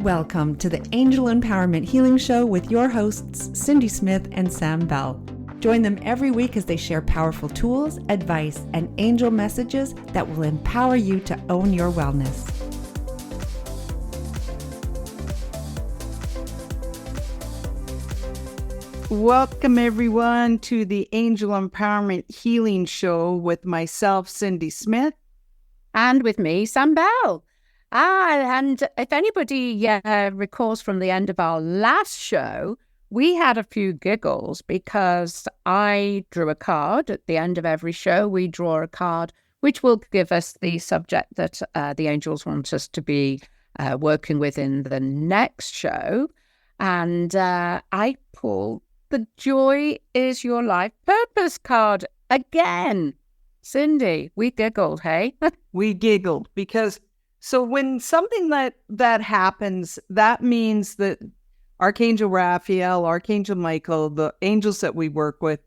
Welcome to the Angel Empowerment Healing Show with your hosts, Cindy Smith and Sam Bell. Join them every week as they share powerful tools, advice, and angel messages that will empower you to own your wellness. Welcome, everyone, to the Angel Empowerment Healing Show with myself, Cindy Smith. And with me, Sam Bell. And if anybody recalls from the end of our last show, we had a few giggles because I drew a card. At the end of every show, we draw a card, which will give us the subject that the angels want us to be working with in the next show. And I pulled the Joy is Your Life Purpose card again. Cindy, we giggled, hey? We giggled because, so when something that happens, that means that Archangel Raphael, Archangel Michael, the angels that we work with,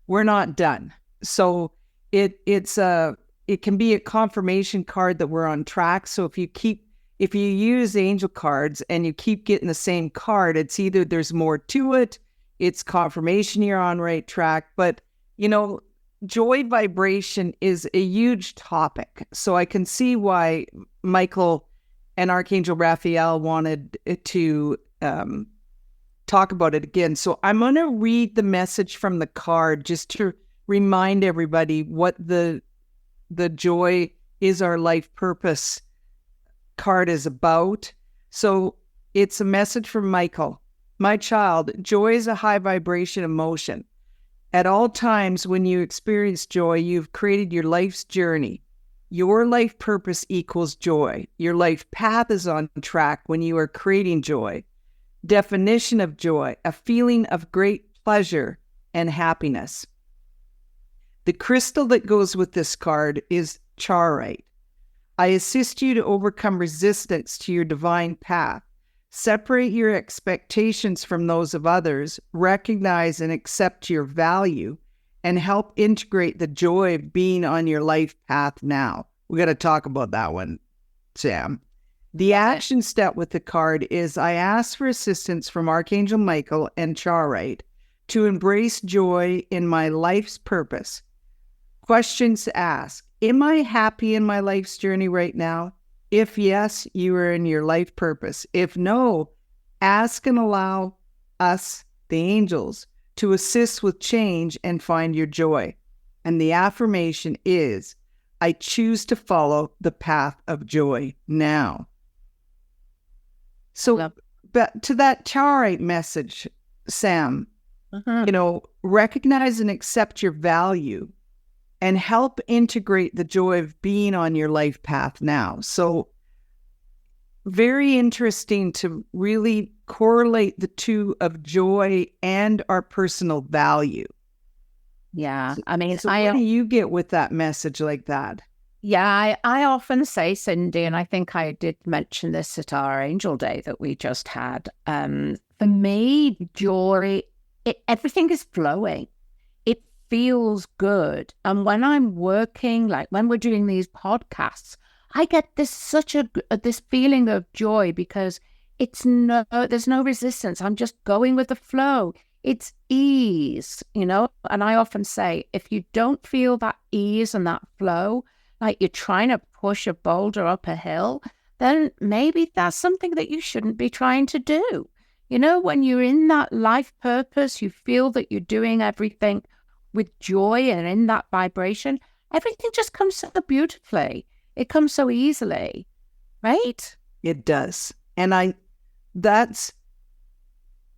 we're not done. So it can be a confirmation card that we're on track. So if you use angel cards and you keep getting the same card, it's either there's more to it, it's confirmation you're on right track. But, you know, joy vibration is a huge topic. So I can see why Michael and Archangel Raphael wanted to talk about it again. So I'm going to read the message from the card just to remind everybody what the Joy is Our Life Purpose card is about. So it's a message from Michael. My child, joy is a high vibration emotion. At all times when you experience joy, you've created your life's journey. Your life purpose equals joy. Your life path is on track when you are creating joy. Definition of joy, a feeling of great pleasure and happiness. The crystal that goes with this card is charoite. I assist you to overcome resistance to your divine path. Separate your expectations from those of others, recognize and accept your value, and help integrate the joy of being on your life path now. We got to talk about that one, Sam. The action step with the card is I ask for assistance from Archangel Michael and charoite to embrace joy in my life's purpose. Questions to ask. Am I happy in my life's journey right now? If yes, you are in your life purpose. If no, ask and allow us, the angels, to assist with change and find your joy. And the affirmation is, I choose to follow the path of joy now. So, but to that charoite message, Sam, recognize and accept your value and help integrate the joy of being on your life path now. So very interesting to really correlate the two of joy and our personal value. Yeah, I mean, so what do you get with that message like that? Yeah, I often say, Cindy, and I think I did mention this at our Angel Day that we just had. For me, joy, everything is flowing. Feels good. And when I'm working, like when we're doing these podcasts, I get this feeling of joy because there's no resistance. I'm just going with the flow. It's ease, and I often say, if you don't feel that ease and that flow, like you're trying to push a boulder up a hill, then maybe that's something that you shouldn't be trying to do. When you're in that life purpose, you feel that you're doing everything with joy and in that vibration, everything just comes so beautifully. It comes so easily, right? It does. And that's,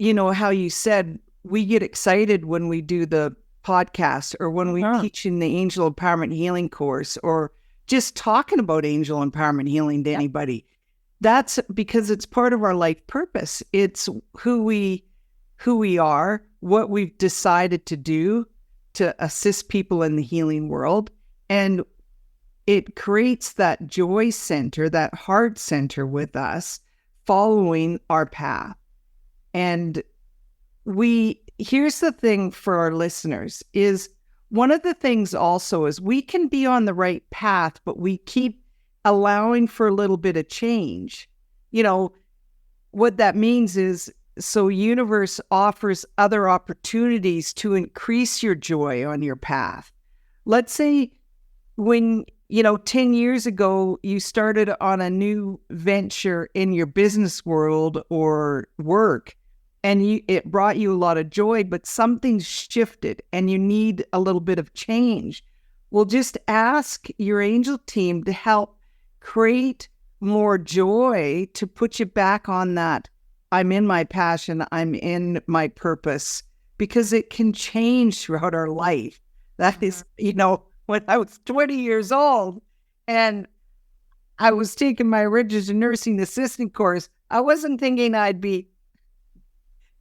how you said, we get excited when we do the podcast or when we teach in the Angel Empowerment Healing course or just talking about Angel Empowerment Healing to anybody. That's because it's part of our life purpose. It's who we are, what we've decided to do to assist people in the healing world. And it creates that joy center, that heart center with us following our path. And here's the thing for our listeners is one of the things also is we can be on the right path, but we keep allowing for a little bit of change. what that means is, so universe offers other opportunities to increase your joy on your path. Let's say when, 10 years ago, you started on a new venture in your business world or work, and it brought you a lot of joy, but something's shifted and you need a little bit of change. Well, just ask your angel team to help create more joy to put you back on that. I'm in my passion, I'm in my purpose, because it can change throughout our life. That is, when I was 20 years old and I was taking my registered nursing assistant course, I wasn't thinking I'd be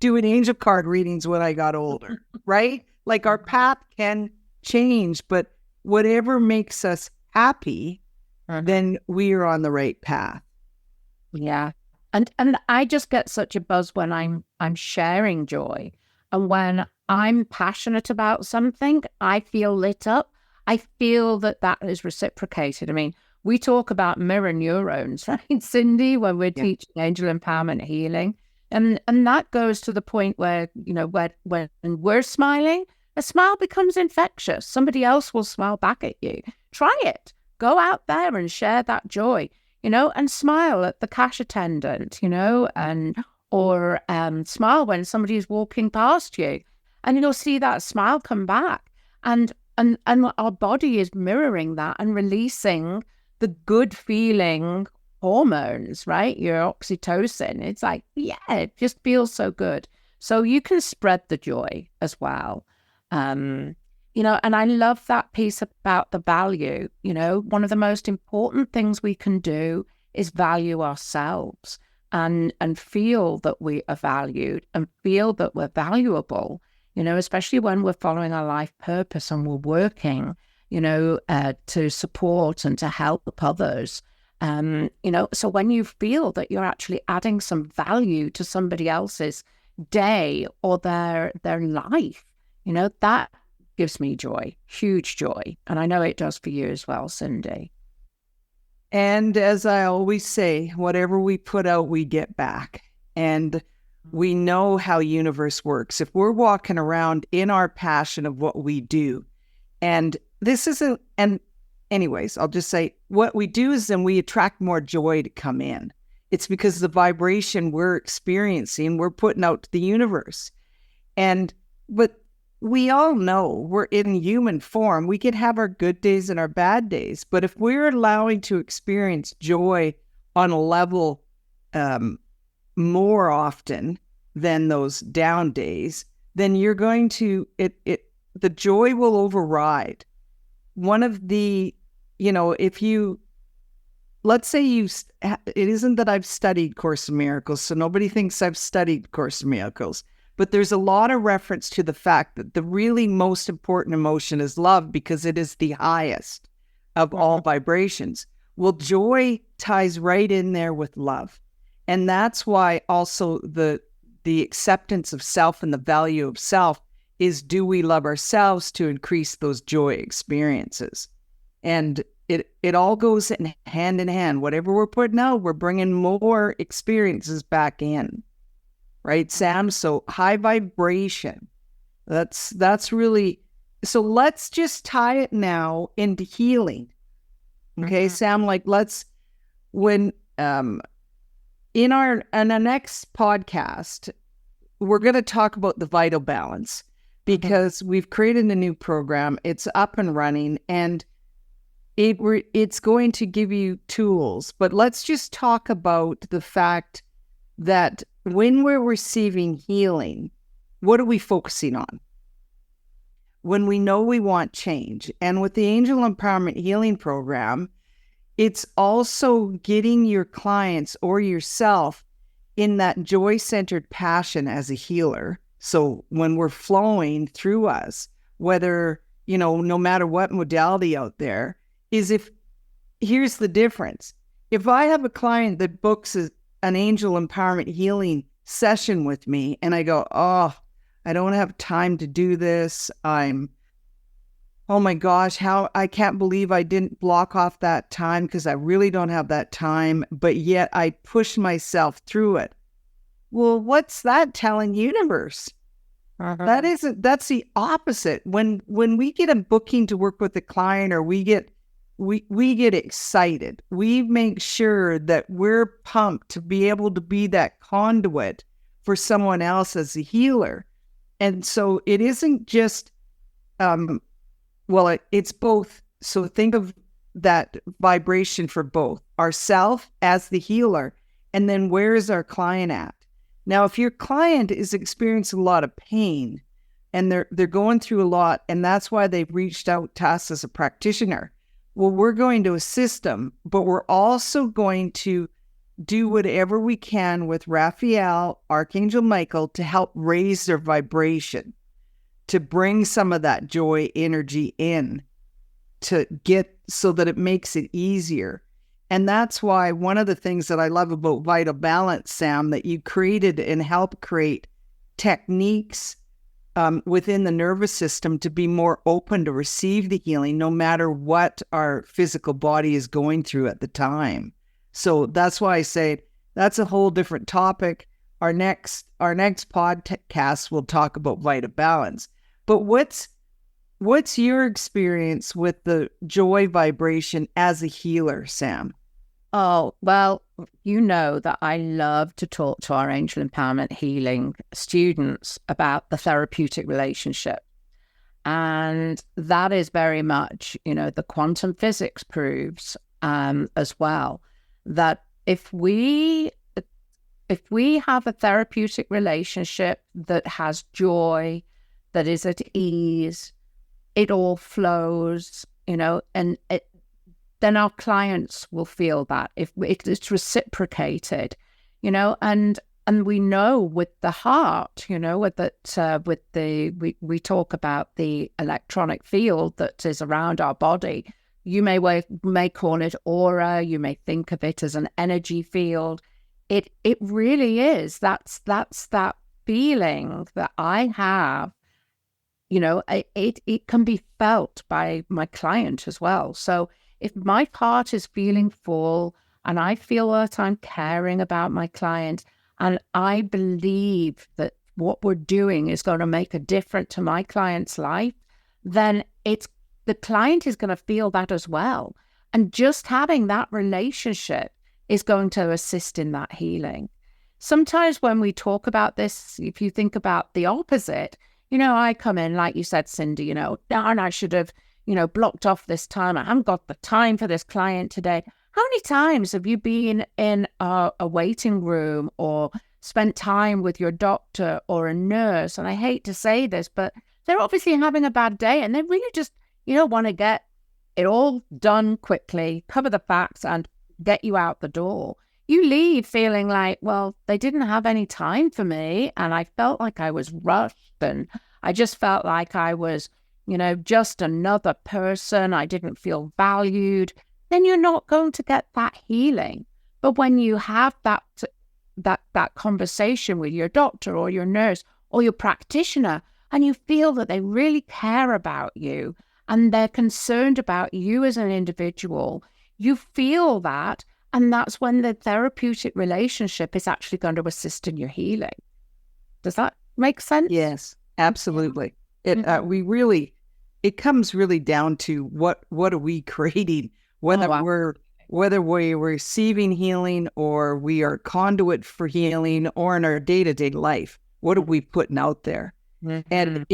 doing angel card readings when I got older, right? Like our path can change, but whatever makes us happy, then we are on the right path. Yeah. And I just get such a buzz when I'm sharing joy. And when I'm passionate about something, I feel lit up. I feel that is reciprocated. I mean, we talk about mirror neurons, right, Cindy, when we're teaching angel empowerment healing. And that goes to the point where, when we're smiling, a smile becomes infectious. Somebody else will smile back at you. Try it. Go out there and share that joy, and smile at the cash attendant, or smile when somebody's walking past you. And you'll see that smile come back. And our body is mirroring that and releasing the good feeling hormones, right? Your oxytocin. It's like, it just feels so good. So you can spread the joy as well. And I love that piece about the value. One of the most important things we can do is value ourselves and feel that we are valued and feel that we're valuable, especially when we're following our life purpose and we're working, to support and to help others. So when you feel that you're actually adding some value to somebody else's day or their life, that gives me joy, huge joy. And I know it does for you as well, Cindy. And as I always say, whatever we put out, we get back. And we know how universe works. If we're walking around in our passion of what we do, and this isn't, and anyways, I'll just say what we do is then we attract more joy to come in. It's because the vibration we're experiencing, we're putting out to the universe. But we all know we're in human form. We can have our good days and our bad days. But if we're allowing to experience joy on a level more often than those down days, then you're going to, the joy will override. One of the, if you, let's say it isn't that I've studied Course in Miracles, so nobody thinks I've studied Course in Miracles. But there's a lot of reference to the fact that the really most important emotion is love because it is the highest of all vibrations. Well, joy ties right in there with love. And that's why also the acceptance of self and the value of self is, do we love ourselves to increase those joy experiences? And it all goes hand in hand. Whatever we're putting out, we're bringing more experiences back in. Right, Sam? So high vibration. That's really, so let's just tie it now into healing. Okay, Sam, in our next podcast, we're going to talk about the vital balance because we've created a new program. It's up and running and it's going to give you tools. But let's just talk about the fact that when we're receiving healing, what are we focusing on? When we know we want change. And with the Angel Empowerment Healing Program, it's also getting your clients or yourself in that joy-centered passion as a healer. So when we're flowing through us, whether, no matter what modality out there, here's the difference. If I have a client that books an Angel Empowerment Healing session with me and I go, I don't have time to do this. Oh my gosh, I can't believe I didn't block off that time because I really don't have that time, but yet I push myself through it. Well, what's that telling universe? That's the opposite. When we get a booking to work with a client, or we get excited, we make sure that we're pumped to be able to be that conduit for someone else as a healer. And so it isn't just, it's both. So think of that vibration for both ourself as the healer, and then where is our client at? Now, if your client is experiencing a lot of pain and they're going through a lot, and that's why they've reached out to us as a practitioner, well, we're going to assist them, but we're also going to do whatever we can with Raphael, Archangel Michael, to help raise their vibration, to bring some of that joy energy in, to get so that it makes it easier. And that's why one of the things that I love about Vital Balance, Sam, that you created and helped create techniques within the nervous system to be more open to receive the healing, no matter what our physical body is going through at the time. So that's why I say that's a whole different topic. Our next podcast will talk about Vital Balance. But what's your experience with the joy vibration as a healer, Sam? Oh, well, you know that I love to talk to our Angel Empowerment Healing students about the therapeutic relationship. And that is very much, the quantum physics proves as well, that if we have a therapeutic relationship that has joy, that is at ease, it all flows, and then our clients will feel that if it's reciprocated, and we know with the heart, we talk about the electronic field that is around our body. You may call it aura. You may think of it as an energy field. It really is. That's that feeling that I have. It can be felt by my client as well. So if my heart is feeling full and I feel that I'm caring about my client and I believe that what we're doing is going to make a difference to my client's life, then the client is going to feel that as well. And just having that relationship is going to assist in that healing. Sometimes when we talk about this, if you think about the opposite, I come in, like you said, Cindy, darn, I should have, blocked off this time. I haven't got the time for this client today. How many times have you been in a waiting room or spent time with your doctor or a nurse? And I hate to say this, but they're obviously having a bad day and they really just, want to get it all done quickly, cover the facts and get you out the door. You leave feeling like, well, they didn't have any time for me. And I felt like I was rushed and I just felt like I was, just another person. I didn't feel valued. Then you're not going to get that healing. But when you have that conversation with your doctor or your nurse or your practitioner, and you feel that they really care about you and they're concerned about you as an individual, you feel that. And that's when the therapeutic relationship is actually going to assist in your healing. Does that make sense? Yes, absolutely. It comes really down to what are we creating, whether we're receiving healing or we are conduit for healing or in our day-to-day life. What are we putting out there? Mm-hmm. And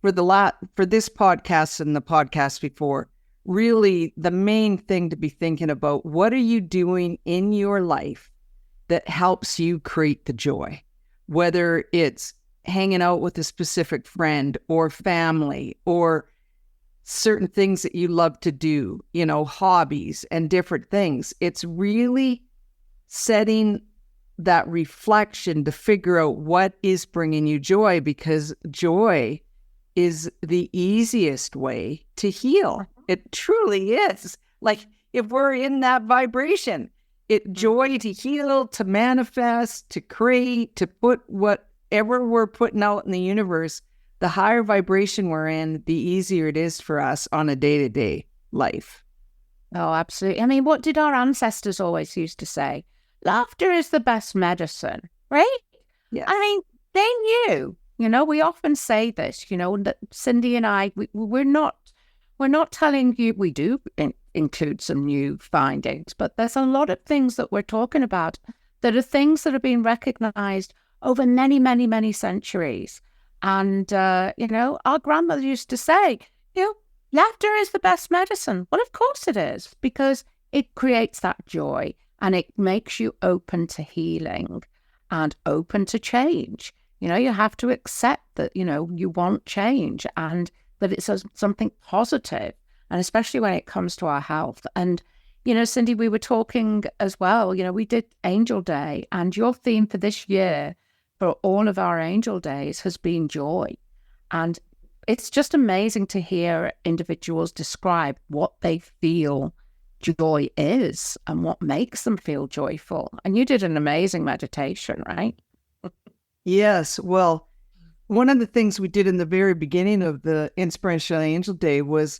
for this podcast and the podcast before, really the main thing to be thinking about, what are you doing in your life that helps you create the joy? Whether it's hanging out with a specific friend or family or certain things that you love to do, hobbies and different things. It's really setting that reflection to figure out what is bringing you joy, because joy is the easiest way to heal. It truly is. Like if we're in that vibration, joy to heal, to manifest, to create, to put whatever we're putting out in the universe, the higher vibration we're in, the easier it is for us on a day-to-day life. Oh, absolutely. I mean, what did our ancestors always used to say? laughter is the best medicine, right? Yeah. I mean, they knew, we often say this, that Cindy and I, we're not telling you, we do include some new findings, but there's a lot of things that we're talking about that are things that have been recognized over many, many, many centuries. And, our grandmother used to say, laughter is the best medicine. Well, of course it is, because it creates that joy and it makes you open to healing and open to change. You have to accept that, you want change and that it's something positive, and especially when it comes to our health. And, Cindy, we were talking as well, we did Angel Day, and your theme for this year for all of our Angel Days has been joy. And it's just amazing to hear individuals describe what they feel joy is and what makes them feel joyful. And you did an amazing meditation, right? Yes. Well, one of the things we did in the very beginning of the Inspirational Angel Day was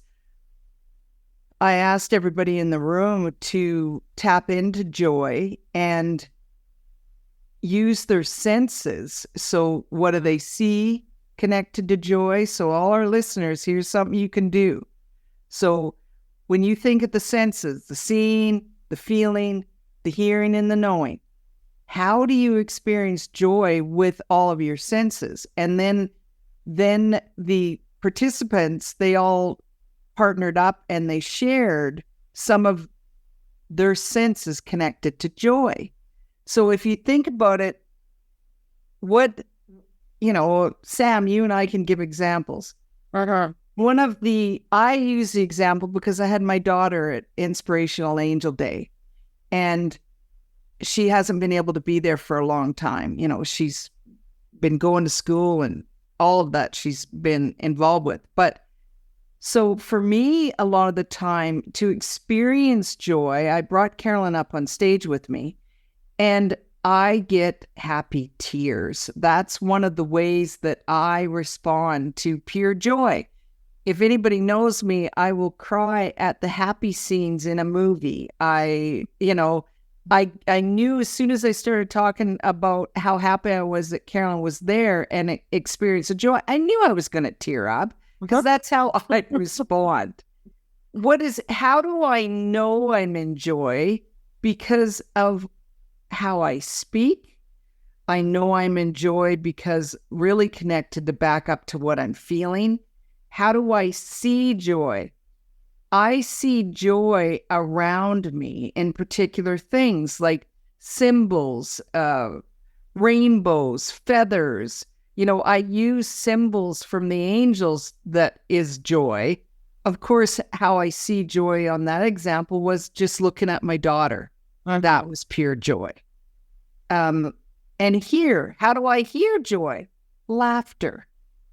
I asked everybody in the room to tap into joy and use their senses. So what do they see connected to joy? So all our listeners, here's something you can do. So when you think of the senses, the seeing, the feeling, the hearing, and the knowing, how do you experience joy with all of your senses? And then the participants, they all partnered up and they shared some of their senses connected to joy. So if you think about it, Sam, you and I can give examples. Uh-huh. I use the example because I had my daughter at Inspirational Angel Day, and she hasn't been able to be there for a long time. She's been going to school and all of that she's been involved with. But so for me, a lot of the time to experience joy, I brought Carolyn up on stage with me, and I get happy tears. That's one of the ways that I respond to pure joy. If anybody knows me, I will cry at the happy scenes in a movie. I knew as soon as I started talking about how happy I was that Carolyn was there and experienced a joy, I knew I was going to tear up because that's how I respond. How do I know I'm in joy? Because of how I speak. I know I'm in joy because really connected to back up to what I'm feeling. How do I see joy? I see joy around me in particular things like symbols, rainbows, feathers. I use symbols from the angels that is joy. Of course, how I see joy on that example was just looking at my daughter. That was pure joy. And how do I hear joy? Laughter,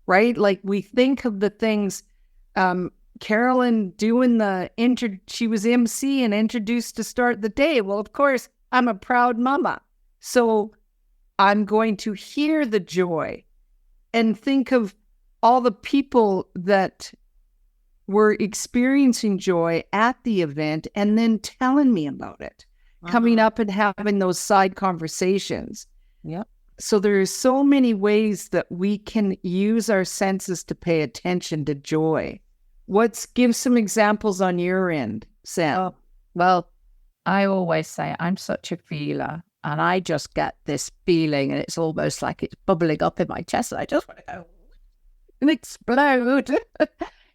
right? Like we think of the things, Carolyn doing she was MC and introduced to start the day. Well, of course, I'm a proud mama. So I'm going to hear the joy and think of all the people that were experiencing joy at the event and then telling me about it, coming up and having those side conversations. Yep. So there's so many ways that we can use our senses to pay attention to joy. Give some examples on your end, Sam? Well, I always say I'm such a feeler, and I just get this feeling, and it's almost like it's bubbling up in my chest. I just want to go and explode.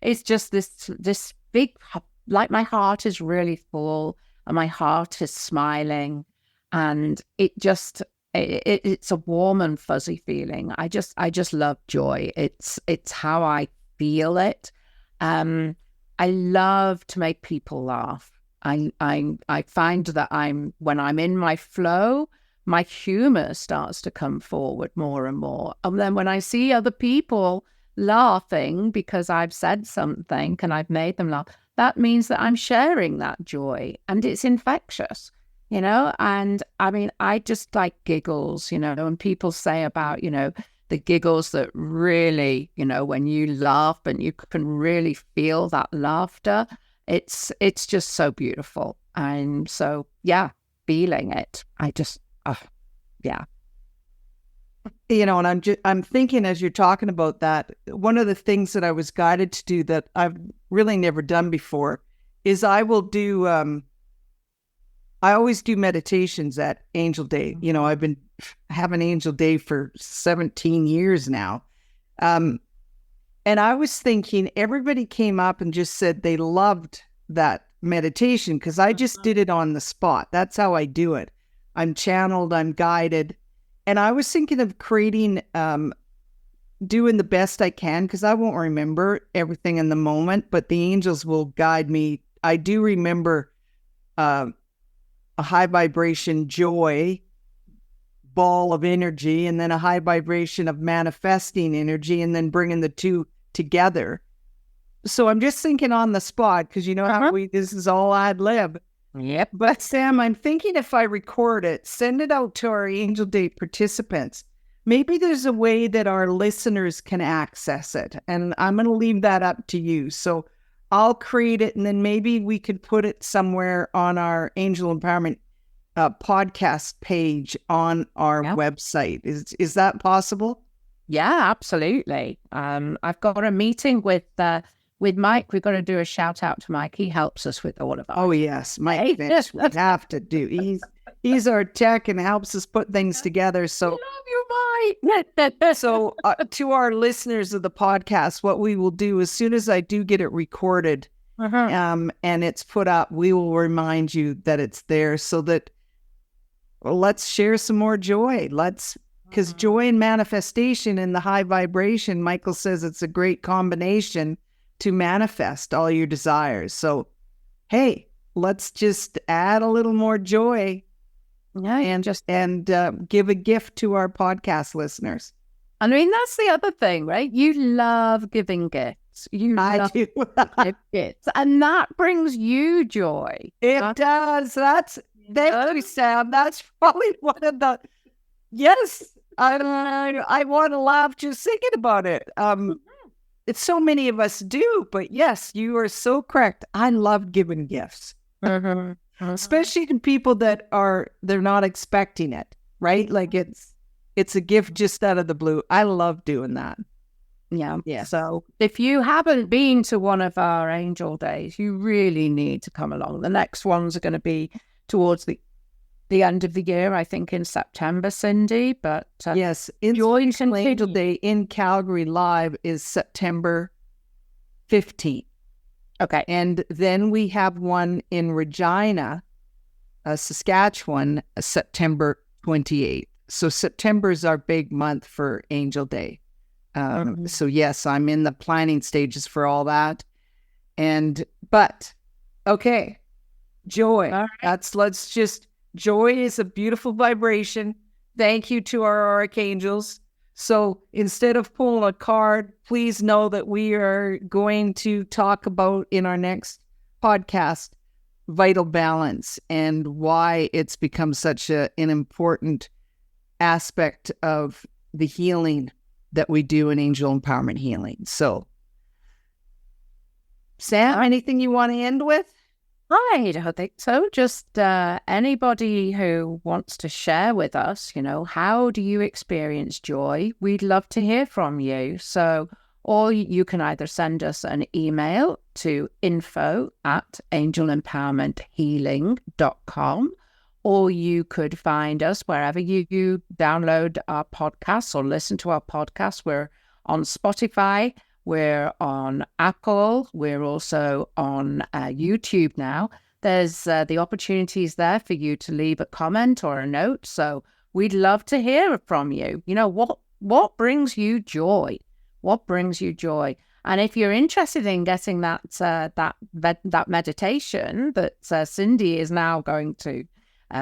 It's just this big, like my heart is really full, and my heart is smiling, and it's a warm and fuzzy feeling. I just love joy. It's how I feel it. I love to make people laugh. I find that when I'm in my flow, my humor starts to come forward more and more. And then when I see other people laughing because I've said something and I've made them laugh, that means that I'm sharing that joy, and it's infectious, and I mean, I just like giggles, and people say about, the giggles that really, when you laugh and you can really feel that laughter, it's just so beautiful. And so, yeah, feeling it. Yeah. And I'm thinking as you're talking about that, one of the things that I was guided to do that I've really never done before is I always do meditations at Angel Day. I've been having Angel Day for 17 years now. And I was thinking everybody came up and just said they loved that meditation because I just did it on the spot. That's how I do it. I'm channeled, I'm guided. And I was thinking of creating, doing the best I can because I won't remember everything in the moment, but the angels will guide me. I do remember a high vibration joy ball of energy, and then a high vibration of manifesting energy, and then bringing the two together. So I'm just thinking on the spot because how this is all ad lib. Yep. But Sam, I'm thinking if I record it, send it out to our Angel Day participants. Maybe there's a way that our listeners can access it. And I'm going to leave that up to you. So I'll create it, and then maybe we could put it somewhere on our Angel Empowerment podcast page on our website. Is that possible? Yeah, absolutely. I've got a meeting with Mike. We've got to do a shout out to Mike. He helps us with all of that. Oh yes, Mike Finch, we have to do. He's our tech and helps us put things together. So I love you, Mike. So to our listeners of the podcast, what we will do as soon as I do get it recorded, and it's put up, we will remind you that it's there so that let's share some more joy. Because joy and manifestation in the high vibration, Michael says it's a great combination to manifest all your desires. So, hey, let's just add a little more joy and give a gift to our podcast listeners. I mean, that's the other thing, right? You love giving gifts. I do. Give gifts, and that brings you joy. It does. Thank you, Sam. That's probably one of the. Yes, I want to laugh just thinking about it. It's so many of us do, but yes, you are so correct. I love giving gifts, especially to people that they're not expecting it, right? Like it's a gift just out of the blue. I love doing that. Yeah. So if you haven't been to one of our Angel Days, you really need to come along. The next ones are going to be towards the end of the year, I think in September, Cindy. But yes, Angel Day in Calgary live is September 15th. Okay. And then we have one in Regina, Saskatchewan, September 28th. So September is our big month for Angel Day. So yes, I'm in the planning stages for all that. But okay, joy. All right. Joy is a beautiful vibration. Thank you to our archangels. So instead of pulling a card, please know that we are going to talk about in our next podcast, vital balance and why it's become such an important aspect of the healing that we do in Angel Empowerment Healing. So, Sam, anything you want to end with? I don't think so. Just anybody who wants to share with us, how do you experience joy? We'd love to hear from you. So, or you can either send us an email to info@angelempowermenthealing.com, or you could find us wherever you download our podcasts or listen to our podcasts. We're on Spotify. We're on Apple. We're also on YouTube now. There's the opportunities there for you to leave a comment or a note. So we'd love to hear from you. What brings you joy? What brings you joy? And if you're interested in getting that meditation that Cindy is now going to,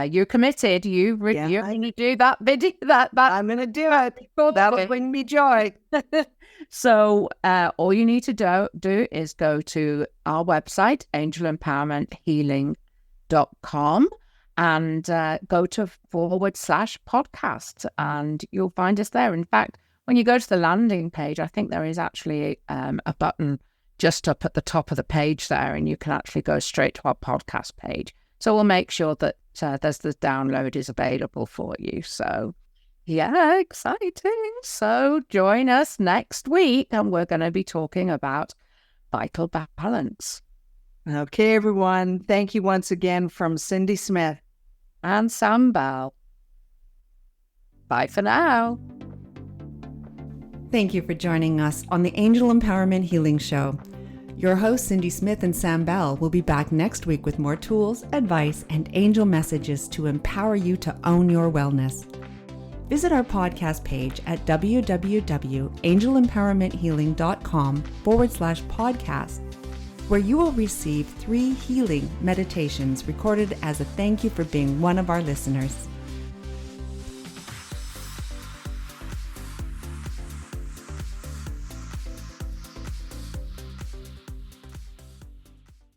you're committed. You're going to do that video. I'm going to do it. That'll bring me joy. So all you need to do is go to our website, angelempowermenthealing.com, and go to /podcast, and you'll find us there. In fact, when you go to the landing page, I think there is actually a button just up at the top of the page there, and you can actually go straight to our podcast page. So we'll make sure that there's the download is available for you. So yeah, exciting. So join us next week and we're going to be talking about vital balance. Okay, everyone. Thank you once again from Cindy Smith and Sam Bell. Bye for now. Thank you for joining us on the Angel Empowerment Healing Show. Your hosts, Cindy Smith and Sam Bell, will be back next week with more tools, advice, and angel messages to empower you to own your wellness. Visit our podcast page at www.angelempowermenthealing.com/podcast, where you will receive 3 healing meditations recorded as a thank you for being one of our listeners.